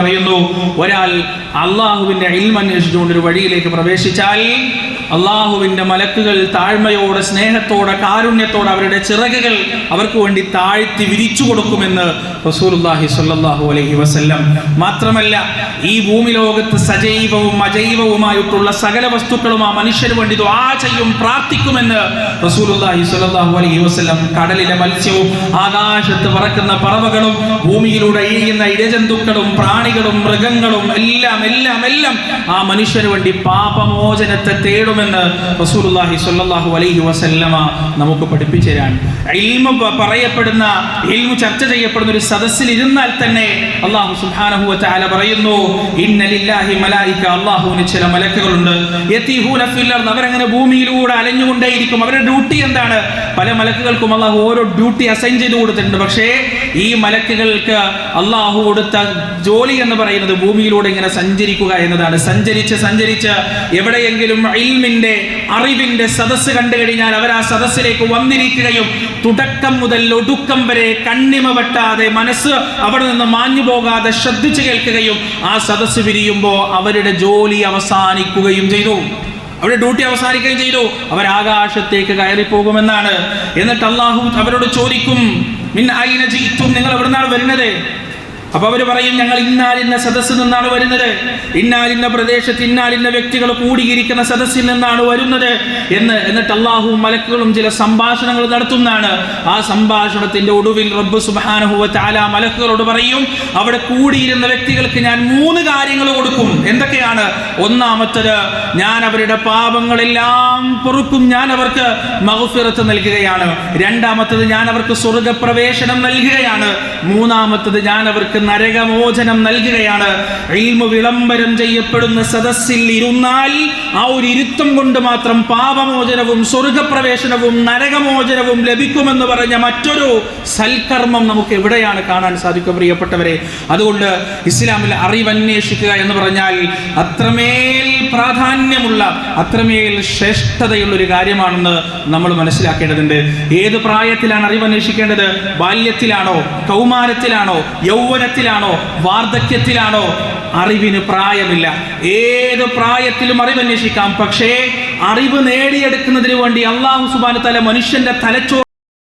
പറയുന്നു, ഒരാൾ അള്ളാഹുവിന്റെ ഇൽമ അന്വേഷിച്ചുകൊണ്ട് ഒരു വഴിയിലേക്ക് പ്രവേശിച്ചാൽ അള്ളാഹുവിന്റെ മലക്കുകൾ താഴ്മയോടെ, സ്നേഹത്തോടെ, കാരുണ്യത്തോടെ അവരുടെ ചിറകുകൾ അവർക്ക് വേണ്ടി താഴ്ത്തി വിരിച്ചു കൊടുക്കുമെന്ന് റസൂലുള്ളാഹി സ്വല്ലല്ലാഹു അലൈഹി വസല്ലം. മാത്രമല്ല, ഈ ഭൂമി ലോകത്ത് സജീവവും അജൈവവുമായിട്ടുള്ള സകല വസ്തുക്കളും ആ മനുഷ്യന് വേണ്ടി ദുആ ചെയ്യും, പ്രാർത്ഥിക്കുമെന്ന് റസൂലുള്ളാഹി സ്വല്ലല്ലാഹു അലൈഹി വസല്ലം. കടലിലെ മത്സ്യവും ആകാശത്ത് പറക്കുന്ന പറവകളും ഭൂമിയിലൂടെ ഇഴയുന്ന ഇഴജന്തുക്കളും പ്രാണികളും മൃഗങ്ങളും എല്ലാം ആ മനുഷ്യന് വേണ്ടി പാപമോചനത്തെ തേടുമെന്ന് റസൂലുള്ളാഹി സ്വല്ലല്ലാഹു അലൈഹി വസല്ലമ നമുക്ക് പഠിപ്പിച്ചു തരാൻ. ഇൽമു പറയപ്പെടുന്ന, ഇൽമു ചർച്ച ചെയ്യപ്പെടുന്ന ഒരു സദസ്സിൽ ഇരുന്നാൽ തന്നെ അല്ലാഹു സുബ്ഹാനഹു വ തആല പറയുന്നു, ഇന്ന ലില്ലാഹി മലായിക, അല്ലാഹുവിന് ചില മലക്കുകളുണ്ട്, യതീഹൂന ഫിൽ അർദ്, അവരങ്ങനെ ഭൂമിയിലൂടെ അലഞ്ഞുകൊണ്ടേയിരിക്കും. അവരുടെ ഡ്യൂട്ടി എന്താണ്? പല മലക്കുകൾക്കും അല്ലാഹു ഓരോ ഡ്യൂട്ടി അസൈൻ ചെയ്തു കൊടുത്തിട്ടുണ്ട്. പക്ഷേ ഈ മലക്കുകൾക്ക് അല്ലാഹു കൊടുത്ത ജോലി എന്ന് പറയുന്നത് ഭൂമിയിലൂടെ ഇങ്ങനെ സഞ്ചരിക്കുക എന്നതാണ്. സഞ്ചരിച്ച് എവിടെയെങ്കിലും ഇൽമിന്റെ, അറിവിന്റെ സദസ്സ് കണ്ടു കഴിഞ്ഞാൽ അവർ ആ സദസ്സിലേക്ക് വന്നിരിക്കുകയും തുടക്കം മുതൽ ഒടുക്കം വരെ കണ്ണിമ വെട്ടാതെ, മനസ്സ് അവിടെ നിന്ന് മാഞ്ഞു പോകാതെ ശ്രദ്ധിച്ചു കേൾക്കുകയും ആ സദസ്സ് പിരിയുമ്പോൾ അവരുടെ ജോലി അവസാനിക്കുകയും ചെയ്തു, അവരുടെ ഡ്യൂട്ടി അവസാനിക്കുകയും ചെയ്തു. അവർ ആകാശത്തേക്ക് കയറിപ്പോകുമെന്നാണ്. എന്നിട്ട് അല്ലാഹു അവരോട് ചോദിക്കും, മിൻ ഐന ജിഇതും, നിങ്ങൾ എവിടുന്നാണ് വരുന്നത്? അപ്പൊ അവര് പറയും, ഞങ്ങൾ ഇന്നാലിന്ന സദസ്സിൽ നിന്നാണ് വരുന്നത്, ഇന്നാലിന്ന പ്രദേശത്ത് ഇന്നാലിന്ന വ്യക്തികൾ കൂടിയിരിക്കുന്ന സദസ്സിൽ നിന്നാണ് വരുന്നത് എന്നിട്ട് അല്ലാഹുവും മലക്കുകളും ചില സംഭാഷണങ്ങൾ നടത്തുന്നതാണ്. ആ സംഭാഷണത്തിന്റെ ഒടുവിൽ റബ്ബ് സുബ്ഹാനഹു വ തആല മലക്കുകളോട് പറയും, അവിടെ കൂടിയിരുന്ന വ്യക്തികൾക്ക് ഞാൻ 3 കാര്യങ്ങൾ കൊടുക്കും. എന്തൊക്കെയാണ്? ഒന്നാമത്തത്, ഞാൻ അവരുടെ പാപങ്ങളെല്ലാം പൊറുക്കും, ഞാൻ അവർക്ക് മഗ്ഫിറത്ത് നൽകുകയാണ്. രണ്ടാമത്തത്, ഞാൻ അവർക്ക് സ്വർഗ്ഗപ്രവേശനം നൽകുകയാണ്. മൂന്നാമത്തത്, ഞാൻ അവർക്ക് നരകമോചനം നൽകുകയാണ്. ഇൽമു വിളംബരം ചെയ്യപ്പെടുന്ന സദസ്സിൽ ഇരുന്നാൽ ആ ഒരു ഇരുത്തം കൊണ്ട് മാത്രം പാപമോചനവും സ്വർഗ്ഗപ്രവേശനവും നരകമോചനവും ലഭിക്കുമെന്ന് പറഞ്ഞ മറ്റൊരു സൽക്കർമ്മം നമുക്ക് എവിടെയാണ് കാണാൻ സാധിക്കുക പ്രിയപ്പെട്ടവരെ? അതുകൊണ്ട് ഇസ്ലാമിൽ അറിവന്വേഷിക്കുക എന്ന് പറഞ്ഞാൽ അത്രമേൽ പ്രാധാന്യമുള്ള, അത്രമേൽ ശ്രേഷ്ഠതയുള്ള ഒരു കാര്യമാണെന്ന് നമ്മൾ മനസ്സിലാക്കേണ്ടതുണ്ട്. ഏത് പ്രായത്തിലാണ് അറിവന്വേഷിക്കേണ്ടത്? ബാല്യത്തിലാണോ, കൗമാരത്തിലാണോ, യൗവനത്തിലാണോ, വാർദ്ധക്യത്തിലാണോ? അറിവിന് പ്രായമില്ല. ഏത് പ്രായത്തിലും അറിവന്വേഷിക്കാം. പക്ഷേ അറിവ് നേടിയെടുക്കുന്നതിന് വേണ്ടി അല്ലാഹു സുബ്ഹാനഹു വ തആല മനുഷ്യന്റെ തലച്ചോറ്